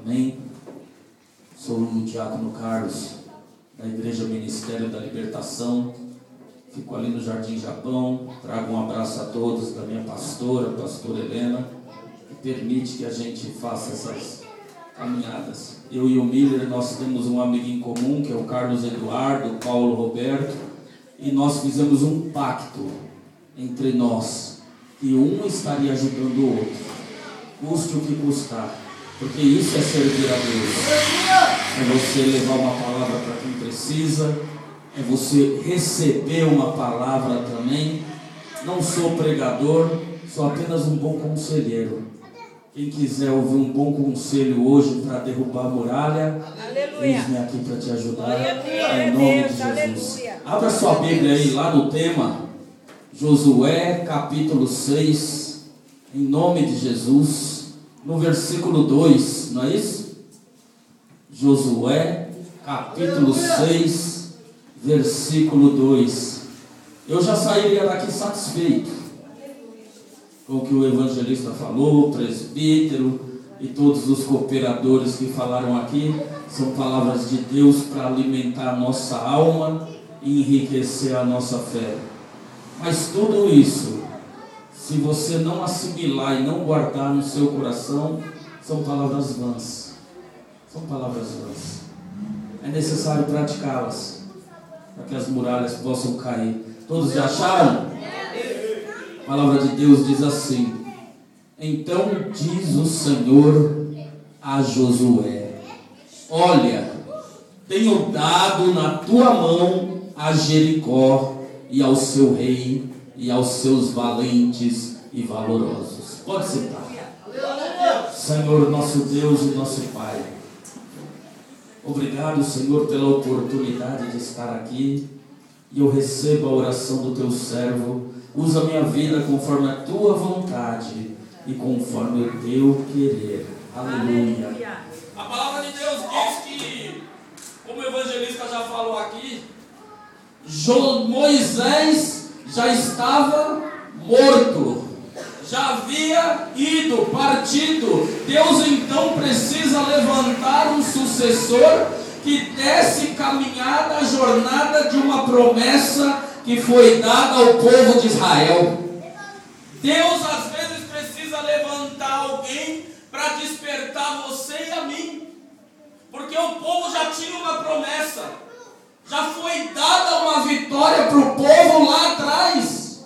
Amém? Sou o diácono Carlos, da Igreja Ministério da Libertação. Fico ali no Jardim Japão. Trago um abraço a todos da minha pastora, pastora Helena, que permite que a gente faça essas caminhadas. Eu e o Miller, nós temos um amigo em comum, que é o Carlos Eduardo, Paulo Roberto, e nós fizemos um pacto entre nós, que um estaria ajudando o outro, custe o que custar, porque isso é servir a Deus. É você levar uma palavra para quem precisa, é você receber uma palavra também. Não sou pregador, sou apenas um bom conselheiro. Quem quiser ouvir um bom conselho hoje para derrubar a muralha, eis-me aqui para te ajudar, em nome de Jesus. Abra sua Bíblia aí, lá no tema, Josué capítulo 6, em nome de Jesus, no versículo 2, não é isso? Josué capítulo 6, versículo 2. Eu já sairia daqui satisfeito com o que o evangelista falou, o presbítero e todos os cooperadores que falaram aqui. São palavras de Deus para alimentar a nossa alma e enriquecer a nossa fé. Mas tudo isso, se você não assimilar e não guardar no seu coração, são palavras vãs. São palavras vãs. É necessário praticá-las para que as muralhas possam cair. Todos já acharam? A palavra de Deus diz assim: então diz o Senhor a Josué: olha, tenho dado na tua mão a Jericó e ao seu rei e aos seus valentes e valorosos. Pode sentar. Senhor, nosso Deus e nosso Pai, obrigado, Senhor, pela oportunidade de estar aqui. E eu recebo a oração do teu servo. Usa a minha vida conforme a tua vontade e conforme o teu querer. Aleluia. A palavra de Deus diz que, como o evangelista já falou aqui, Moisés já estava morto, já havia ido, partido. Deus então precisa levantar um sucessor que desse caminhada, a jornada de uma promessa que foi dada ao povo de Israel. Deus às vezes precisa levantar alguém para despertar você e a mim, porque o povo já tinha uma promessa, já foi dada uma vitória para o povo lá atrás,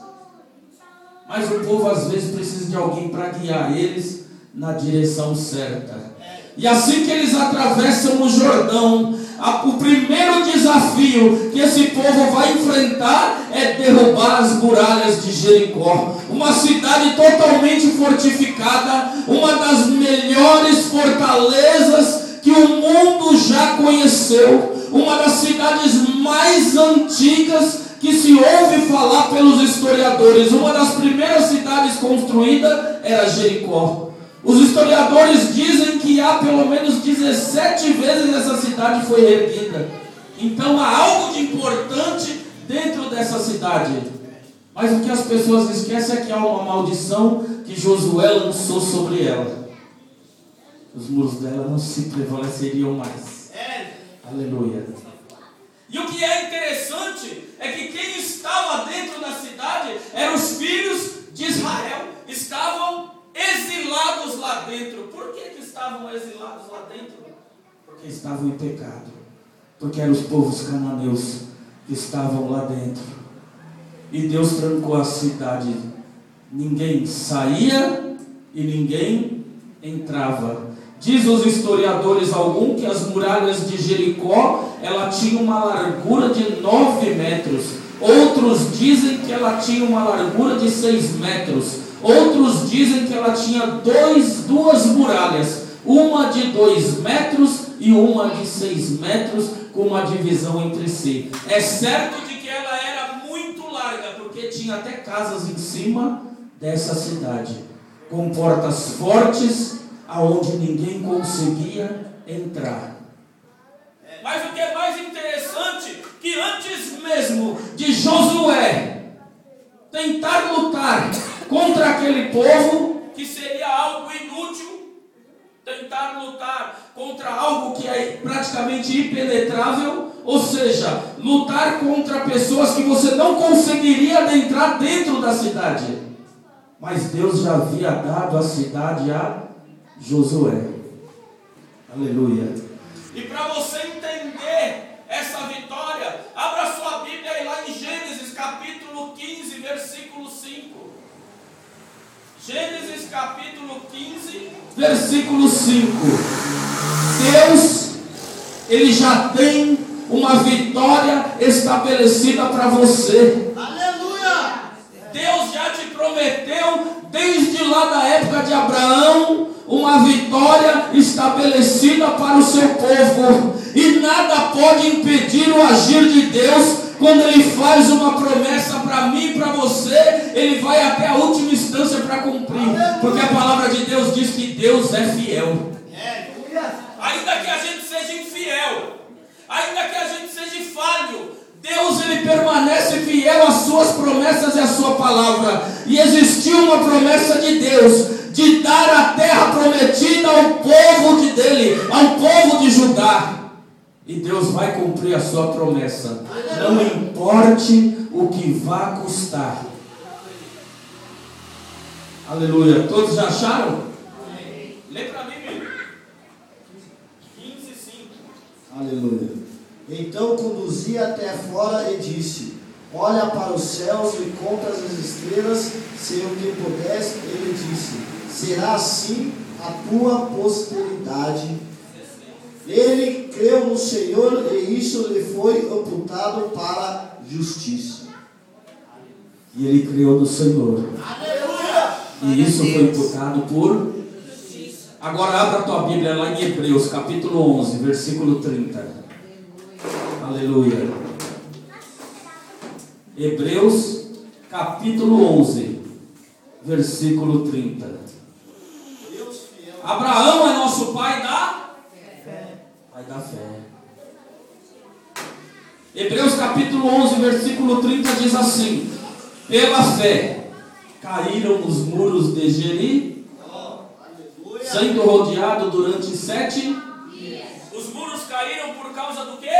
mas o povo às vezes precisa de alguém para guiar eles na direção certa. E assim que eles atravessam o Jordão, o primeiro desafio que esse povo vai enfrentar é derrubar as muralhas de Jericó, uma cidade totalmente fortificada, uma das melhores fortalezas que o mundo já conheceu, uma das cidades mais antigas que se ouve falar pelos historiadores. Uma das primeiras cidades construídas era Jericó. Os historiadores dizem que há pelo menos 17 vezes essa cidade foi erguida. Então há algo de importante dentro dessa cidade. Mas o que as pessoas esquecem é que há uma maldição que Josué lançou sobre ela. Os muros dela não se prevaleceriam mais. Aleluia. E o que é interessante é que quem estava dentro da cidade eram os filhos de Israel. Estavam exilados lá dentro. Por que estavam exilados lá dentro? Porque estavam em pecado. Porque eram os povos cananeus que estavam lá dentro. E Deus trancou a cidade. Ninguém saía e ninguém entrava. Diz os historiadores alguns que as muralhas de Jericó, ela tinha uma largura de 9 metros. Outros dizem que ela tinha uma largura de 6 metros. Outros dizem que ela tinha duas muralhas, uma de 2 metros e uma de 6 metros, com uma divisão entre si. É certo de que ela era muito larga, porque tinha até casas em cima dessa cidade, com portas fortes, aonde ninguém conseguia entrar. Mas o que é mais interessante, que antes mesmo de Josué tentar lutar contra aquele povo, que seria algo inútil, tentar lutar contra algo que é praticamente impenetrável, ou seja, lutar contra pessoas que você não conseguiria adentrar dentro da cidade. Mas Deus já havia dado a cidade a Josué. Aleluia. E para você entender essa vitória, abra sua Bíblia aí lá em Gênesis capítulo 15, versículo 5. Gênesis capítulo 15, versículo 5. Deus, Ele já tem uma vitória estabelecida para você. Aleluia! Deus já te prometeu, desde lá da época de Abraão, uma vitória estabelecida para o seu povo. E nada pode impedir o agir de Deus. Quando Ele faz uma promessa para mim e para você, Ele vai até a última instância para cumprir. Porque a palavra de Deus diz que Deus é fiel. Ainda que a gente seja infiel, ainda que a gente seja falho, Deus, Ele permanece fiel às suas promessas e à sua palavra. E existiu uma promessa de Deus de dar a terra prometida ao povo dele, ao povo de Judá. E Deus vai cumprir a sua promessa, não importe o que vá custar. Aleluia. Todos já acharam? Lê para mim, meu. 15:5. Aleluia. Então conduzi até fora e disse: olha para os céus e conta as estrelas, se o que pudesse. Ele disse: será assim a tua posteridade. Ele creu no Senhor e isso lhe foi imputado para justiça. E ele creu no Senhor. Aleluia! E isso foi imputado por justiça. Agora abra a tua Bíblia lá em Hebreus capítulo 11, versículo 30. Aleluia. Hebreus capítulo 11, versículo 30. Abraão é nosso pai da fé. Hebreus capítulo 11, versículo 30 diz assim: pela fé caíram os muros de Jericó, sendo rodeado durante 7 dias. Os muros caíram por causa do quê?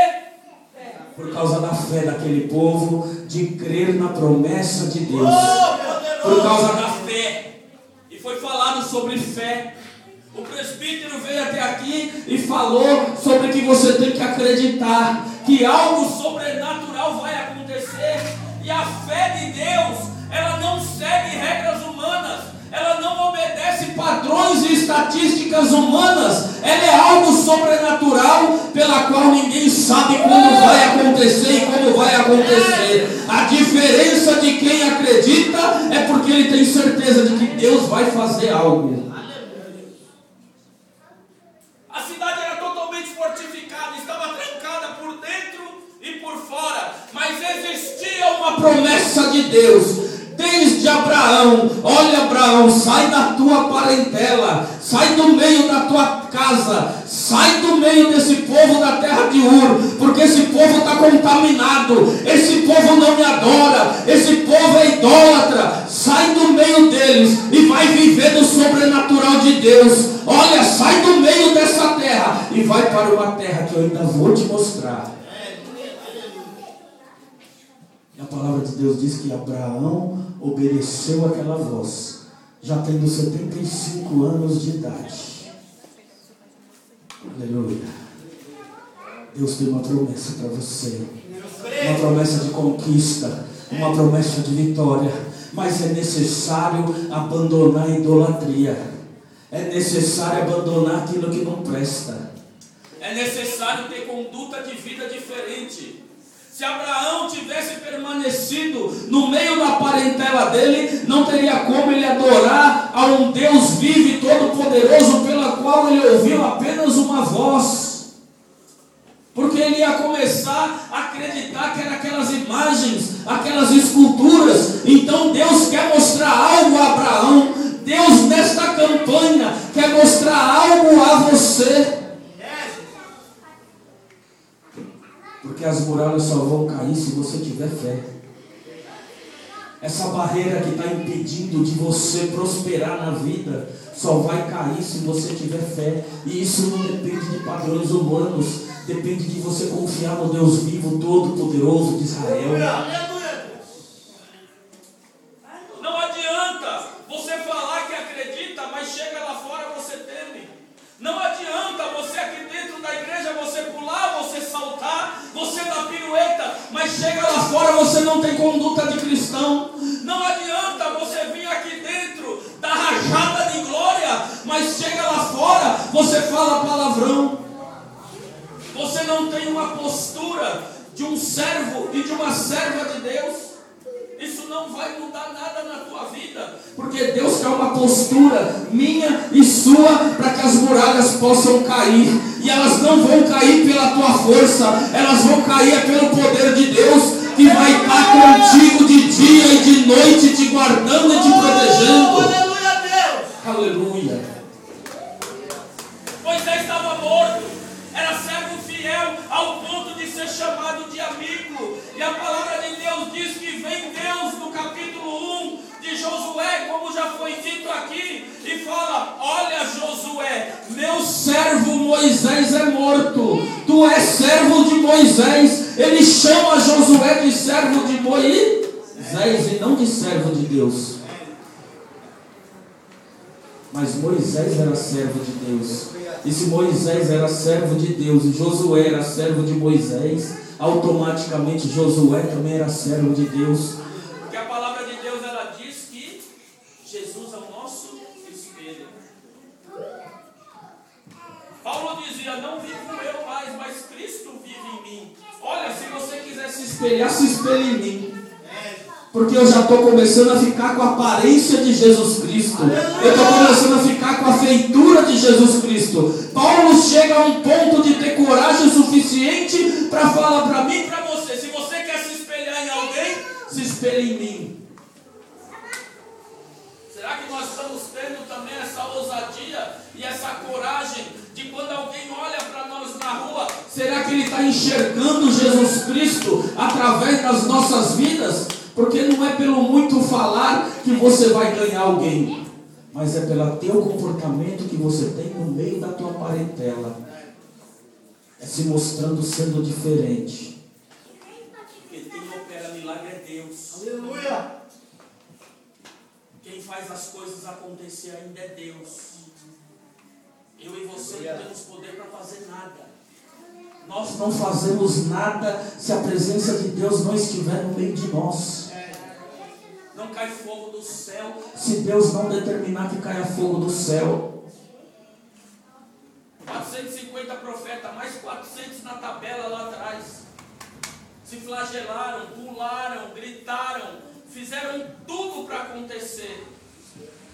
Por causa da fé daquele povo, de crer na promessa de Deus. Por causa da fé. E foi falado sobre fé. O presbítero veio até aqui e falou sobre que você tem que acreditar que algo sobrenatural vai acontecer. E a fé de Deus, ela não segue regras humanas, ela não obedece padrões e estatísticas humanas. Ela é algo sobrenatural pela qual ninguém sabe quando vai acontecer e como vai acontecer. A diferença de quem acredita é porque ele tem certeza de que Deus vai fazer algo. A cidade era totalmente fortificada, estava trancada por dentro e por fora, mas existia uma promessa de Deus. Desde Abraão, olha Abraão, sai da tua parentela, sai do meio da tua casa, sai do meio desse povo da terra de Ur, porque esse povo está contaminado, esse povo não me adora, esse povo é idólatra. Sai do meio deles e vai viver do sobrenatural de Deus. Olha, sai do meio dessa terra e vai para uma terra que eu ainda vou te mostrar. E a palavra de Deus diz que Abraão obedeceu aquela voz, já tendo 75 anos de idade. Aleluia. Deus tem uma promessa para você, uma promessa de conquista, uma promessa de vitória, mas é necessário abandonar a idolatria, é necessário abandonar aquilo que não presta, é necessário ter conduta de vida diferente. Se Abraão tivesse permanecido no meio da parentela dele, não teria como ele adorar a um Deus vivo e todo-poderoso, pela qual ele ouviu apenas uma voz. Porque ele ia começar a acreditar que eram aquelas imagens, aquelas esculturas. Então Deus quer mostrar algo a Abraão. Deus nesta campanha quer mostrar algo a você. Porque as muralhas só vão cair se você tiver fé. Essa barreira que está impedindo de você prosperar na vida só vai cair se você tiver fé. E isso não depende de padrões humanos, depende de você confiar no Deus vivo, todo-poderoso de Israel. Não adianta você falar que acredita, mas chega lá fora você teme. Não adianta você aqui dentro da igreja, você pular, você saltar, você dar pirueta, mas chega lá fora você não tem conduta de cristão. Não adianta você vir aqui dentro da rajada de glória, mas chega lá fora você fala palavrão. Você não tem uma postura de um servo e de uma serva de Deus. Isso não vai mudar nada na tua vida, porque Deus quer uma postura minha e sua para que as muralhas possam cair. E elas não vão cair pela tua força, elas vão cair pelo poder de Deus, que vai estar contigo de dia e de noite, te guardando e te protegendo. Aleluia a Deus! Aleluia! Moisés estava morto, era servo fiel ao ponto de ser chamado de amigo. E a palavra de Deus diz que vem Deus no capítulo 1 de Josué, como já foi dito aqui, e fala: olha, Josué, meu servo Moisés é morto, tu és servo de Moisés. Ele chama Josué de servo de Moisés e não de servo de Deus. Mas Moisés era servo de Deus. E se Moisés era servo de Deus e Josué era servo de Moisés, automaticamente Josué também era servo de Deus. Porque a palavra de Deus, ela diz que Jesus é o nosso espelho. Paulo dizia: não vivo eu mais, mas Cristo vive em mim. Olha, se você quiser se espelhar, se espelhe em mim. Porque eu já estou começando a ficar com a aparência de Jesus Cristo. Eu estou começando a ficar com a feitura de Jesus Cristo. Paulo chega a um ponto de ter coragem suficiente para falar para mim e para você: se você quer se espelhar em alguém, se espelhe em mim. Será que nós estamos tendo também essa ousadia e essa coragem de quando alguém olha para nós na rua, será que ele está enxergando Jesus Cristo através das nossas vidas? Porque não é pelo muito falar que você vai ganhar alguém, mas é pelo teu comportamento que você tem no meio da tua parentela. É se mostrando sendo diferente. Porque quem opera milagre é Deus. Aleluia! Quem faz as coisas acontecer ainda é Deus. Eu e você não temos poder para fazer nada. Nós não fazemos nada se a presença de Deus não estiver no meio de nós. Não cai fogo do céu se Deus não determinar que caia fogo do céu. 450 profetas, mais 400 na tabela lá atrás. Se flagelaram, pularam, gritaram, fizeram tudo para acontecer.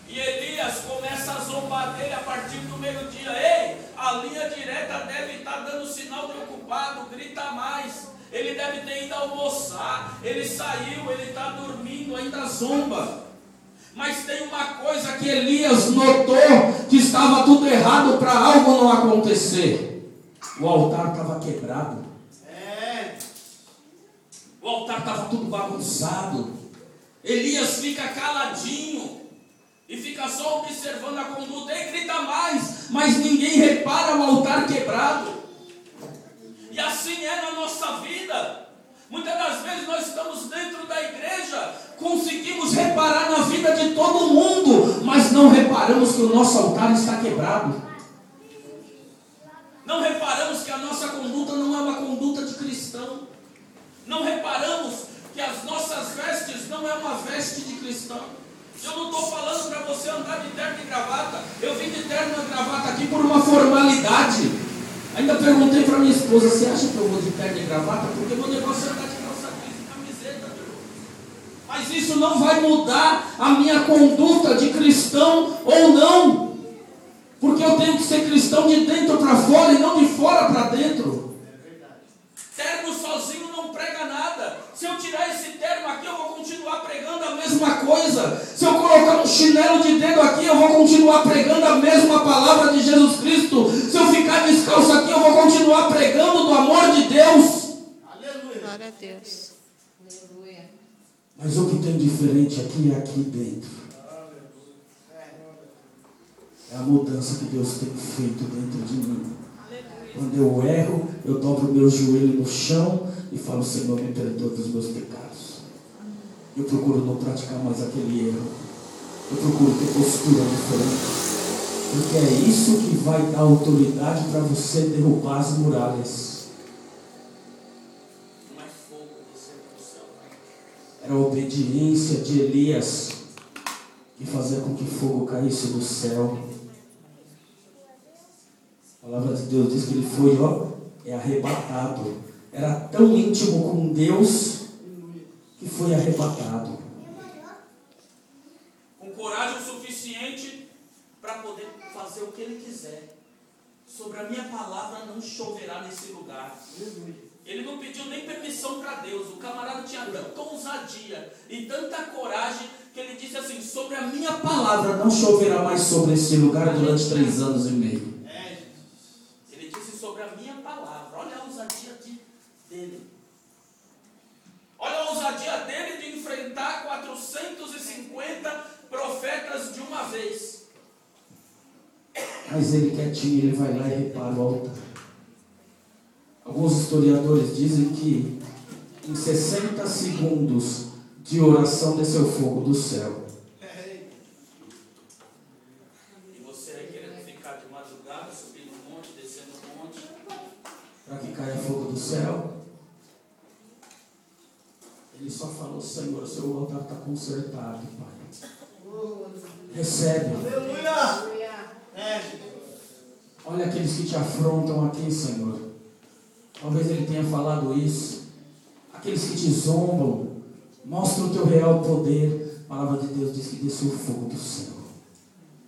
E Elias começa a zombar dele a partir do meio-dia. Ei, a linha direta deve estar dando sinal de ocupado, grita mais. Ele deve ter ido almoçar, ele saiu, ele está dormindo, ainda zomba. Mas tem uma coisa que Elias notou, que estava tudo errado para algo não acontecer. O altar estava quebrado. O altar estava tudo bagunçado. Elias fica caladinho e fica só observando a conduta. E grita mais, mas ninguém repara o altar quebrado. E assim é na nossa vida. Muitas das vezes nós estamos dentro da igreja, conseguimos reparar na vida de todo mundo, mas não reparamos que o nosso altar está quebrado. Não reparamos que a nossa conduta não é uma conduta de cristão. Não reparamos que as nossas vestes não é uma veste de cristão. Eu não estou falando para você andar de terno e gravata. Eu vim de terno e gravata aqui por uma formalidade. Ainda perguntei para minha esposa: você acha que eu vou de terno e gravata? Porque meu negócio é andar de calça jeans e camiseta. Mas isso não vai mudar a minha conduta de cristão ou não. Porque eu tenho que ser cristão de dentro para fora e não de fora para dentro. Terno sozinho não prega nada. Se eu tirar esse terno aqui, eu vou continuar pregando a mesma coisa. Se eu colocar um chinelo de dedo aqui, eu vou continuar pregando a mesma palavra de Jesus Cristo. Se eu ficar descalço aqui, eu vou continuar pregando do amor de Deus. Aleluia. Glória a Deus. Aleluia. Mas o que tem diferente aqui é aqui dentro. É a mudança que Deus tem feito dentro de mim. Quando eu erro, eu dobro o meu joelho no chão e falo: Senhor, me perdoa dos meus pecados. Eu procuro não praticar mais aquele erro. Eu procuro ter postura diferente. Porque é isso que vai dar autoridade para você derrubar as muralhas. Não é fogo descendo do céu. Era a obediência de Elias que fazia com que fogo caísse do céu. A palavra de Deus diz que ele foi, arrebatado. Era tão íntimo com Deus que foi arrebatado. Com coragem o suficiente para poder fazer o que ele quiser. Sobre a minha palavra não choverá nesse lugar. Ele não pediu nem permissão para Deus. O camarada tinha tanta ousadia e tanta coragem que ele disse assim: sobre a minha palavra Não choverá mais sobre esse lugar durante 3 anos e meio. Ele disse: sobre a minha palavra. Olha a ousadia dele. Olha a ousadia dele de enfrentar 450 profetas de uma vez. Mas ele quietinho, ele vai lá e repara o altar. Alguns historiadores dizem que em 60 segundos de oração desceu fogo do céu. E você aí querendo ficar de madrugada, subindo um monte, descendo um monte. Para que caia fogo do céu. Ele só falou: Senhor, seu altar está consertado, Pai. Recebe. Aleluia! Olha aqueles que te afrontam aqui, Senhor. Talvez ele tenha falado isso. Aqueles que te zombam, mostra o teu real poder. A palavra de Deus diz que desceu o fogo do céu.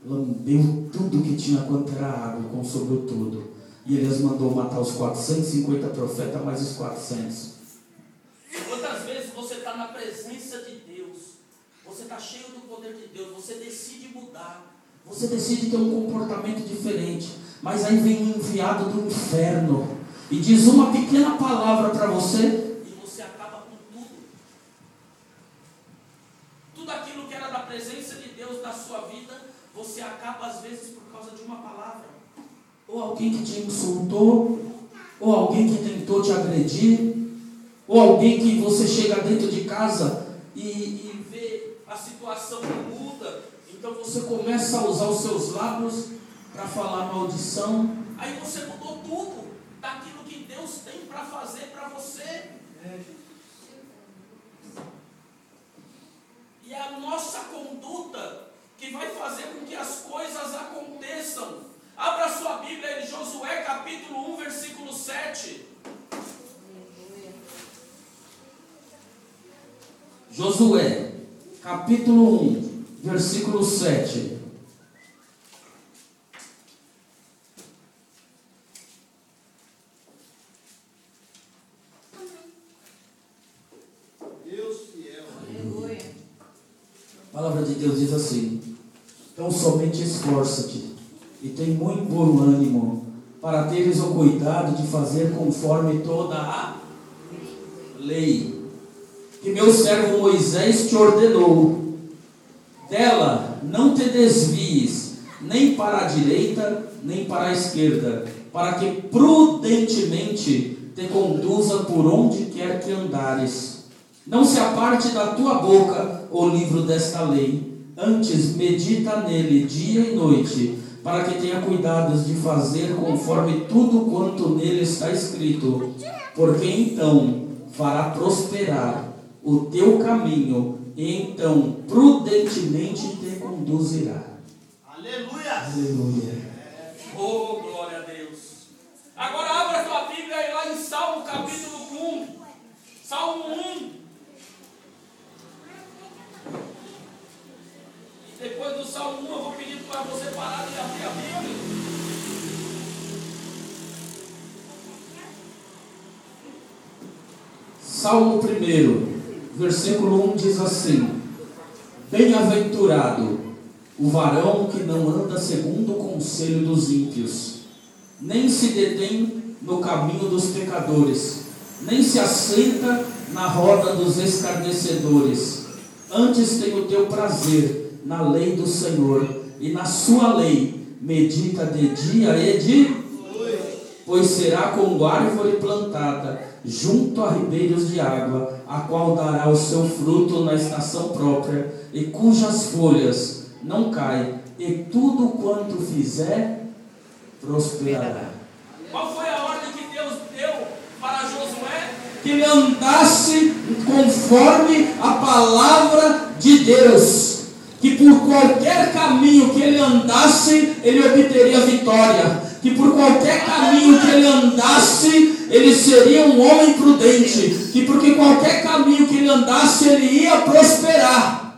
Lambeu tudo que tinha quanto era água, consumiu tudo. E Elias mandou matar os 450 profetas, mais os 400. Quantas vezes você está na presença de Deus, você está cheio do poder de Deus, você decide mudar. Você decide ter um comportamento diferente, mas aí vem um enviado do inferno e diz uma pequena palavra para você, E você acaba com tudo. Tudo aquilo que era da presença de Deus na sua vida, você acaba às vezes por causa de uma palavra. ou alguém que te insultou, ou alguém que tentou te agredir, ou alguém que você chega dentro de casa E vê a situação que muda. então você começa a usar os seus lábios para falar maldição. Aí você mudou tudo daquilo que Deus tem para fazer para você. E é a nossa conduta que vai fazer com que as coisas aconteçam. Abra sua Bíblia em Josué capítulo 1, versículo 7. Josué, capítulo 1, versículo 7. Deus fiel. A palavra de Deus diz assim: então somente esforça-te e tem muito bom ânimo, para teres o cuidado de fazer conforme toda a lei que meu servo Moisés te ordenou. Dela não te desvies, nem para a direita, nem para a esquerda, para que prudentemente te conduza por onde quer que andares. Não se aparte da tua boca o livro desta lei, antes medita nele dia e noite, para que tenha cuidado de fazer conforme tudo quanto nele está escrito, porque então fará prosperar o teu caminho, e então prudentemente te conduzirá. Aleluia! Aleluia. Oh, glória a Deus. Agora abra sua Bíblia aí lá em Salmo capítulo 1. Salmo 1. E depois do Salmo 1 eu vou pedir para você parar de abrir a Bíblia. Salmo 1, versículo 1 diz assim: bem-aventurado o varão que não anda segundo o conselho dos ímpios, nem se detém no caminho dos pecadores, nem se assenta na roda dos escarnecedores, Antes tem o teu prazer na lei do Senhor, e na sua lei medita de dia e de noite. Pois será como árvore plantada junto a ribeiros de água, a qual dará o seu fruto na estação própria, e cujas folhas não caem, e tudo quanto fizer prosperará. Qual foi a ordem que Deus deu para Josué? Que ele andasse conforme a palavra de Deus, que por qualquer caminho que ele andasse, ele obteria vitória, que por qualquer caminho que ele andasse, ele seria um homem prudente, que porque qualquer caminho que ele andasse, ele ia prosperar.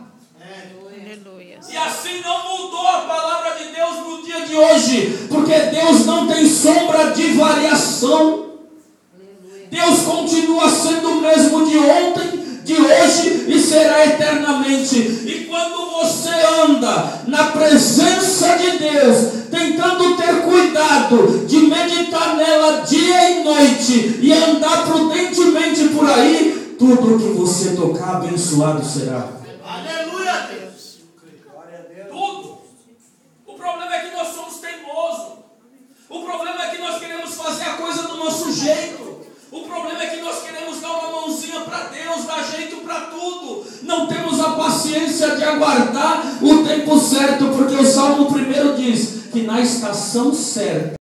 E assim não mudou a palavra de Deus no dia De hoje, porque Deus não tem sombra de variação. Deus continua sendo o mesmo de ontem, de hoje e será eternamente. E quando você anda na presença de Deus, tentando ter cuidado de meditar nela dia e noite e andar prudentemente por aí, tudo que você tocar abençoado será. Aleluia, Deus. Tudo. O problema é que nós somos teimosos. O problema é que nós queremos fazer a coisa do nosso jeito. O problema é que nós queremos dar uma mãozinha para Deus, dar jeito para tudo. Não temos a paciência de aguardar o tempo certo, porque o Salmo 1 diz que na estação certa